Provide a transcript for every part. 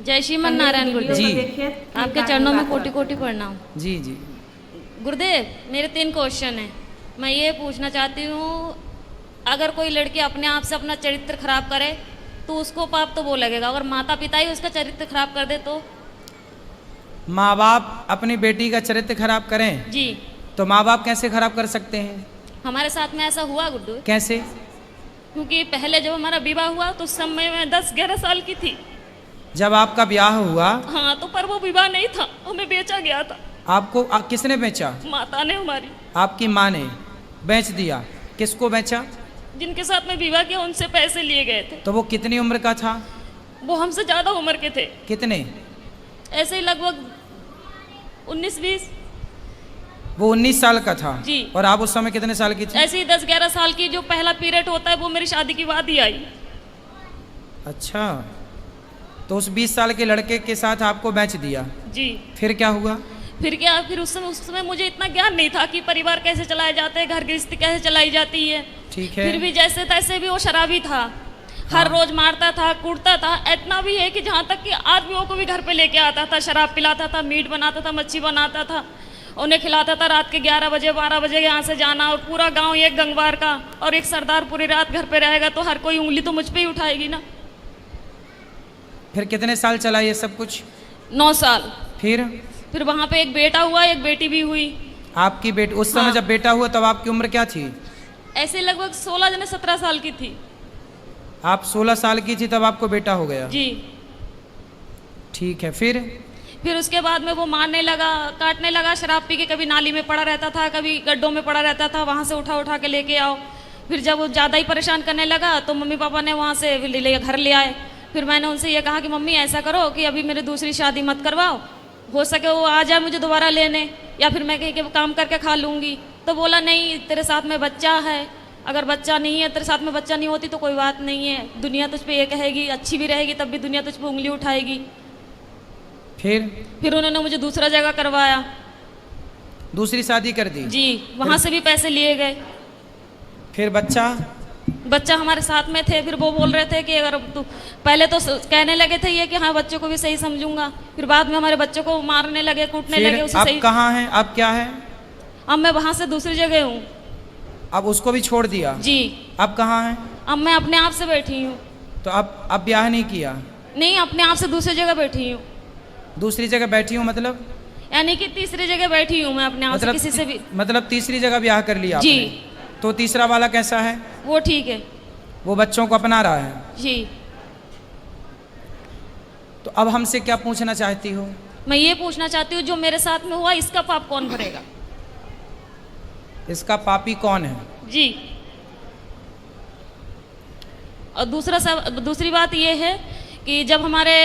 जय श्रीमन नारायण गुरुदेव जी। आपके चरणों में कोटि कोटि प्रणाम। जी जी। गुरुदेव मेरे 3 क्वेश्चन हैं। मैं ये पूछना चाहती हूँ, अगर कोई लड़की अपने आप से अपना चरित्र खराब करे तो उसको पाप तो वो लगेगा, अगर माता पिता ही उसका चरित्र खराब कर दे तो? माँ बाप अपनी बेटी का चरित्र खराब करें जी। तो माँ बाप कैसे खराब कर सकते हैं? हमारे साथ में ऐसा हुआ गुड्डू, कैसे? क्योंकि पहले जब हमारा विवाह हुआ तो उस समय मैं 10-11 साल की थी। जब आपका ब्याह हुआ हाँ, तो पर वो विवाह नहीं था, हमें बेचा गया था। आपको किसने बेचा? माता ने हमारी। आपकी माँ ने बेच दिया। किसको बेचा? जिनके साथ में विवाह किया उनसे पैसे लिए गए थे। तो वो कितनी उम्र का था? वो हमसे ज्यादा उम्र के थे, कितने? ऐसे ही लगभग 19-20। वो 19 साल का था। जी। और आप उस समय कितने साल की थी? ऐसे ही 10-11 साल की। जो पहला पीरियड होता है वो मेरी शादी के बाद ही आई। अच्छा, तो उस 20 साल के लड़के के साथ आपको बेच दिया। जी। फिर क्या हुआ? फिर क्या, फिर उस समय मुझे इतना ज्ञान नहीं था कि परिवार कैसे चलाए जाते हैं, घर गृहस्थी कैसे चलाई जाती है। ठीक है। फिर भी जैसे तैसे भी वो शराबी था। हर रोज मारता था, कूटता था। इतना भी है कि जहाँ तक कि आदमियों को भी घर पे लेके आता था, शराब पिलाता था, मीट बनाता था, मच्छी बनाता था, उन्हें खिलाता था। रात के 11 बजे 12 बजे यहाँ से जाना, और पूरा गांव एक गंगवार का और एक सरदार पूरी रात घर पे रहेगा, तो हर कोई उंगली तो मुझ पे ही उठाएगी ना। फिर कितने साल चला ये सब कुछ? 9 साल। फिर वहाँ पे एक बेटा हुआ, एक बेटी भी हुई। आपकी बेटी उस समय हाँ। जब बेटा हुआ तब आपकी उम्र क्या थी? ऐसे लगभग 16-17 साल की थी। आप 16 साल की थी तब आपको बेटा हो गया? जी। ठीक है। फिर उसके बाद में वो मारने लगा, काटने लगा। शराब पी के कभी नाली में पड़ा रहता था, कभी गड्ढों में पड़ा रहता था, वहाँ से उठा उठा के लेके आओ। फिर जब वो ज़्यादा ही परेशान करने लगा तो मम्मी पापा ने वहाँ से घर ले आए। फिर मैंने उनसे ये कहा कि मम्मी ऐसा करो कि अभी मेरी दूसरी शादी मत करवाओ, हो सके वो आ जाए मुझे दोबारा लेने, या फिर मैं कहीं के काम करके खा लूँगी। तो बोला नहीं, तेरे साथ में बच्चा है, अगर बच्चा नहीं है, तेरे साथ में बच्चा नहीं होती तो कोई बात नहीं है, दुनिया तुझ पे ये कहेगी, अच्छी भी रहेगी तब भी दुनिया तुझ पे उंगली उठाएगी। फिर उन्होंने मुझे दूसरा जगह करवाया, दूसरी शादी कर दी? जी। वहाँ से भी पैसे लिए गए। फिर बच्चा हमारे साथ में थे। फिर वो बोल रहे थे कि अगर तू, पहले तो कहने लगे थे ये कि हाँ बच्चों को भी सही समझूंगा, फिर बाद में हमारे बच्चों को मारने लगे, कूटने लगे। उसे अब सही। कहाँ हैं? अब क्या है? अब मैं वहाँ से दूसरी जगह हूँ। अब उसको भी छोड़ दिया? जी। अब कहाँ है? अब मैं अपने आप से बैठी हूँ। तो अब ब्याह नहीं किया? नहीं, अपने आप से दूसरी जगह बैठी हूँ। दूसरी जगह बैठी हूँ मतलब? यानी कि तीसरी जगह बैठी हूँ मैं अपने आप से, किसी से भी। मतलब तीसरी जगह ब्याह कर लिया जी। आपने? तो तीसरा वाला कैसा है? वो ठीक है। वो बच्चों को अपना रहा है? जी। तो अब हमसे क्या पूछना चाहती हो? मैं ये पूछना चाहती हूँ, जो मेरे साथ में हुआ इसका पाप कौन भरेगा? इसका पापी कौन है? जी। और दूसरी बात ये है कि जब हमारे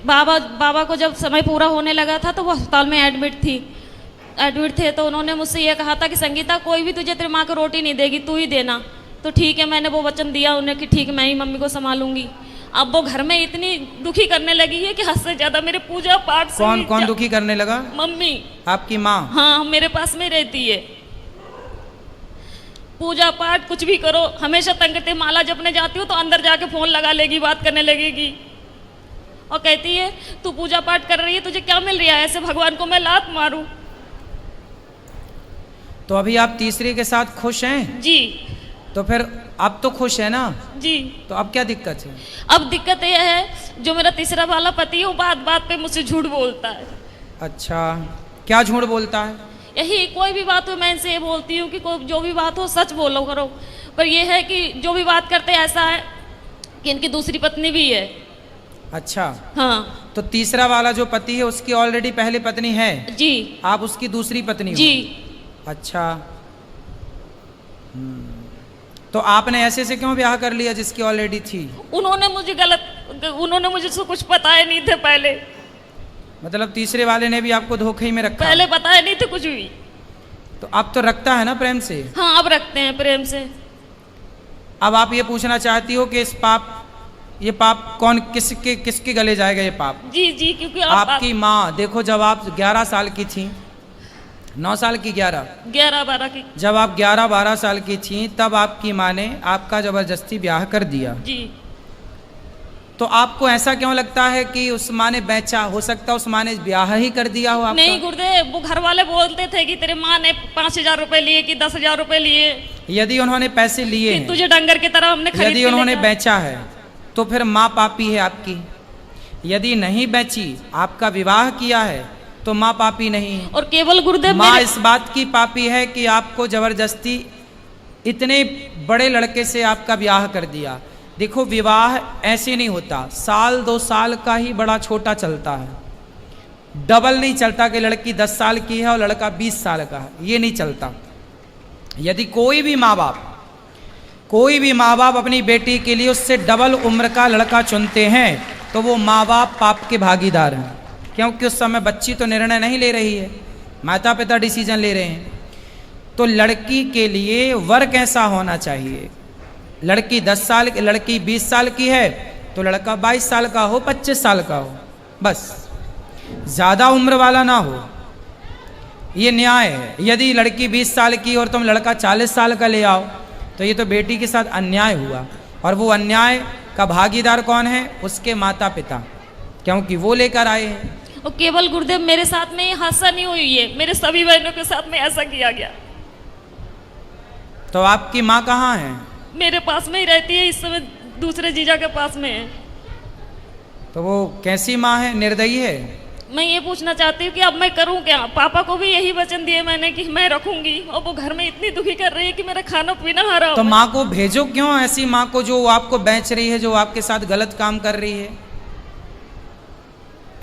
बाबा को जब समय पूरा होने लगा था तो वो अस्पताल में एडमिट थे। तो उन्होंने मुझसे ये कहा था कि संगीता, कोई भी तुझे तेरी माँ को रोटी नहीं देगी, तू ही देना। तो ठीक है, मैंने वो वचन दिया उन्हें कि ठीक है मैं ही मम्मी को संभालूंगी। अब वो घर में इतनी दुखी करने लगी है कि हद से ज्यादा मेरे पूजा पाठ से। कौन दुखी करने लगा? मम्मी। आपकी माँ? हाँ, मेरे पास में रहती है। पूजा पाठ कुछ भी करो, हमेशा तंग करते। माला जपने जाती हूँ तो अंदर जाके फोन लगा लेगी, बात करने लगेगी और कहती है तू पूजा पाठ कर रही है, तुझे क्या मिल रहा है, ऐसे भगवान को मैं लात मारूं। तो अभी आप तीसरे के साथ खुश हैं? जी। तो फिर अब तो खुश है ना? जी। तो अब क्या दिक्कत है? अब दिक्कत यह है, जो मेरा तीसरा वाला पति है वो बात बात पे मुझसे झूठ बोलता है। अच्छा, क्या झूठ बोलता है? यही, कोई भी बात हो मैं इनसे ये बोलती हूँ कि कोई जो भी बात हो सच बोलो करो, पर यह है कि जो भी बात करते ऐसा है कि इनकी दूसरी पत्नी भी है। अच्छा। हाँ। तो तीसरा वाला जो पति है उसकी ऑलरेडी पहली पत्नी है? जी। आप उसकी दूसरी पत्नी हो? जी। अच्छा। तो आपने ऐसे से क्यों ब्याह कर लिया जिसकी ऑलरेडी थी? उन्होंने मुझे कुछ पता ही नहीं थे पहले। मतलब तीसरे वाले ने भी आपको धोखे में रखा? पहले पता ही नहीं थे कुछ भी। तो अब तो रखता है ना प्रेम से? हाँ, अब रखते हैं प्रेम से। अब आप ये पूछना चाहती हो कि ये पाप कौन किसके गले जाएगा ये पाप? जी जी, क्योंकि आपकी माँ। देखो, जब आप 11 साल की थी, 9 साल की, 11-12 की, जब आप 11-12 साल की थी तब आपकी माँ ने आपका जबरदस्ती ब्याह कर दिया। जी। तो आपको ऐसा क्यों लगता है कि उस माँ ने बेचा? हो सकता है उस माँ ने ब्याह ही कर दिया हो आपका। नहीं गुरुदेव, वो घर वाले बोलते थे कि तेरे माँ ने 5,000 रुपए लिए कि 10,000 रुपए लिए, यदि उन्होंने पैसे लिए कि हैं, तुझे डंगर की तरह हमने खरीद यदि के उन्होंने लेकर। बेचा है तो फिर माँ पापी है आपकी। यदि नहीं बेची, आपका विवाह किया है, तो माँ पापी नहीं है। और केवल गुरुदेव माँ मेरे- इस बात की पापी है कि आपको जबरदस्ती इतने बड़े लड़के से आपका ब्याह कर दिया। देखो, विवाह ऐसे नहीं होता, साल 2 साल का ही बड़ा छोटा चलता है, डबल नहीं चलता कि लड़की 10 साल की है और लड़का 20 साल का है, ये नहीं चलता। यदि कोई भी माँ बाप अपनी बेटी के लिए उससे डबल उम्र का लड़का चुनते हैं तो वो माँ बाप पाप के भागीदार हैं, क्योंकि उस समय बच्ची तो निर्णय नहीं ले रही है, माता पिता डिसीजन ले रहे हैं। तो लड़की के लिए वर कैसा होना चाहिए? लड़की 10 साल की, लड़की 20 साल की है तो लड़का 22 साल का हो, 25 साल का हो, बस ज़्यादा उम्र वाला ना हो, ये न्याय है। यदि लड़की 20 साल की और तुम लड़का 40 साल का ले आओ तो ये तो बेटी के साथ अन्याय हुआ, और वो अन्याय का भागीदार कौन है? उसके माता पिता, क्योंकि वो लेकर आए हैं। और केवल गुरुदेव मेरे साथ में ये हादसा नहीं हुई है, मेरे सभी बहनों के साथ में ऐसा किया गया। तो आपकी माँ कहाँ है? मेरे पास में ही रहती है, इस समय दूसरे जीजा के पास में है। तो वो कैसी माँ है? निर्दयी है? मैं ये पूछना चाहती हूँ कि अब मैं करूँ क्या? पापा को भी यही वचन दिए मैंने कि मैं रखूंगी, और वो घर में इतनी दुखी कर रही है कि मेरा खाना पीना हराम तो है। माँ को भेजो क्यों, ऐसी माँ को जो आपको बेच रही है, जो आपके साथ गलत काम कर रही है।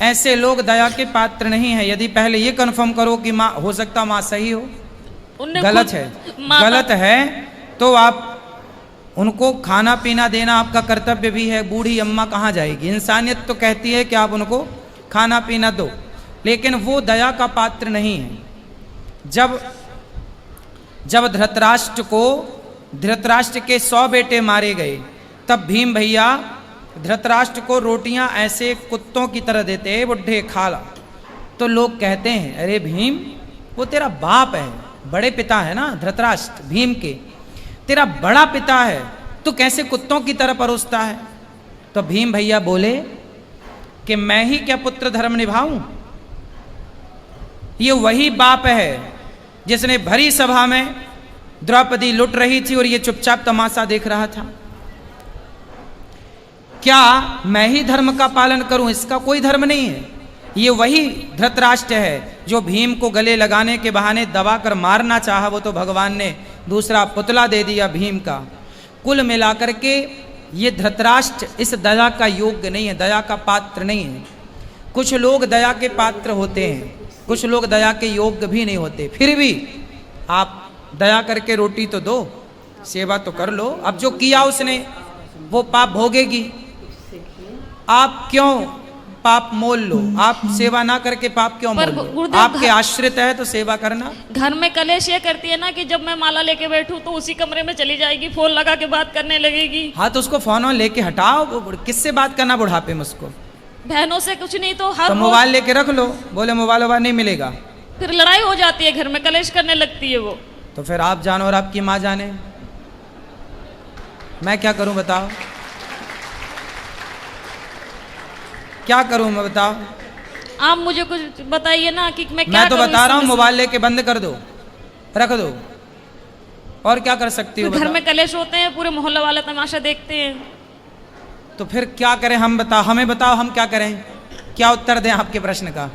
ऐसे लोग दया के पात्र नहीं है। यदि पहले ये कन्फर्म करो कि माँ, हो सकता माँ सही हो, उनने गलत खुद है, माता- गलत है तो आप उनको खाना पीना देना आपका कर्तव्य भी है। बूढ़ी अम्मा कहाँ जाएगी? इंसानियत तो कहती है कि आप उनको खाना पीना दो, लेकिन वो दया का पात्र नहीं है। जब धृतराष्ट्र के 100 बेटे मारे गए, तब भीम भैया धृतराष्ट्र को रोटियां ऐसे कुत्तों की तरह देते, बुढ़े खा ला। तो लोग कहते हैं, अरे भीम, वो तेरा बाप है, बड़े पिता है ना धृतराष्ट्र, भीम के तेरा बड़ा पिता है, तो कैसे कुत्तों की तरह परोसता है? तो भीम भैया बोले कि मैं ही क्या पुत्र धर्म निभाऊं? ये वही बाप है जिसने भरी सभा में द्रौपदी लुट रही थी और ये चुपचाप तमाशा देख रहा था। क्या मैं ही धर्म का पालन करूं? इसका कोई धर्म नहीं है। ये वही धृतराष्ट्र है जो भीम को गले लगाने के बहाने दबा कर मारना चाहा, वो तो भगवान ने दूसरा पुतला दे दिया भीम का। कुल मिलाकर के ये धृतराष्ट्र इस दया का योग्य नहीं है, दया का पात्र नहीं है। कुछ लोग दया के पात्र होते हैं, कुछ लोग दया के योग्य भी नहीं होते। फिर भी आप दया करके रोटी तो दो, सेवा तो कर लो। अब जो किया उसने वो पाप भोगेगी। आप क्यों पाप मोल लो? आप सेवा ना करके पाप क्यों मोल लो? गुरुदेव, आपके आश्रित है तो सेवा करना। घर में कलेश ये करती है ना कि जब मैं माला लेके बैठूं तो उसी कमरे में चली जाएगी, फोन लगा के बात करने लगेगी। हाँ, तो उसको फोन लेके हटाओ। किससे बात करना बुढ़ापे में उसको? बहनों से कुछ नहीं तो हर तो रोज मोबाइल लेके रख लो, बोले मोबाइल वोबाइल नहीं मिलेगा, फिर लड़ाई हो जाती है, घर में कलेश करने लगती है वो। तो फिर आप जानो और आपकी माँ जाने, मैं क्या करूं बताओ? क्या करूं मैं बताओ? आप मुझे कुछ बताइए ना कि मैं क्या मैं तो करूं बता इस रहा हूं, समय से? मोबाइल लेके बंद कर दो, रख दो, और क्या कर सकती हो फिर घर बताओ? में कलेश होते हैं, पूरे मोहल्ले वाले तमाशा देखते हैं। तो फिर क्या करें हम? बताओ, हमें बताओ हम क्या करें? क्या उत्तर दें आपके प्रश्न का?